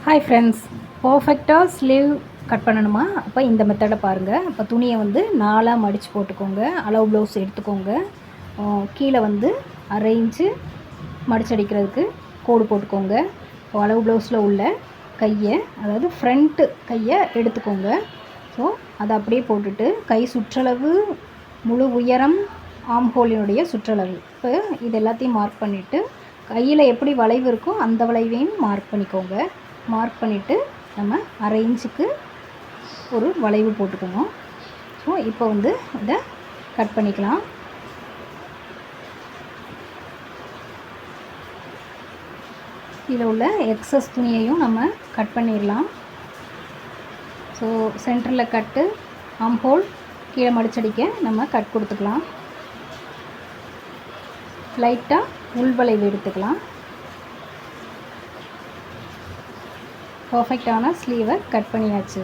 Hi friends, பர்ஃபெக்டாக sleeve cut பண்ணணுமா? அப்போ இந்த மெத்தடை பாருங்கள். அப்போ துணியை வந்து 4ஆக மடித்து போட்டுக்கோங்க. அளவு ப்ளவுஸ் எடுத்துக்கோங்க. கீழே வந்து 1/2 இன்ச்சு மடிச்சடிக்கிறதுக்கு கோடு போட்டுக்கோங்க. இப்போ அளவு ப்ளவுஸில் உள்ள கையை, அதாவது ஃப்ரண்ட்டு கையை எடுத்துக்கோங்க. ஸோ அதை அப்படியே போட்டுட்டு கை சுற்றளவு, முழு உயரம், ஆம்ஹோலினுடைய சுற்றளவு, இப்போ இது எல்லாத்தையும் மார்க் பண்ணிவிட்டு கையில் எப்படி வளைவு இருக்கோ அந்த வளைவையும் மார்க் பண்ணிக்கோங்க. மார்க் பண்ணிவிட்டு நம்ம 1/2 இன்ச்சுக்கு ஒரு வளைவு போட்டுக்கணும். ஸோ இப்போ வந்து இதை கட் பண்ணிக்கலாம். இதில் உள்ள எக்ஸஸ் துணியையும் நம்ம கட் பண்ணிடலாம். ஸோ சென்டரில் கட்டு, ஆம்ஹோல், கீழே மடிச்சடிக்க நம்ம கட் கொடுத்துக்கலாம். லைட்டாக உள்வளைவு எடுத்துக்கலாம். பர்ஃபெக்டான ஸ்லீவை கட் பண்ணியாச்சு.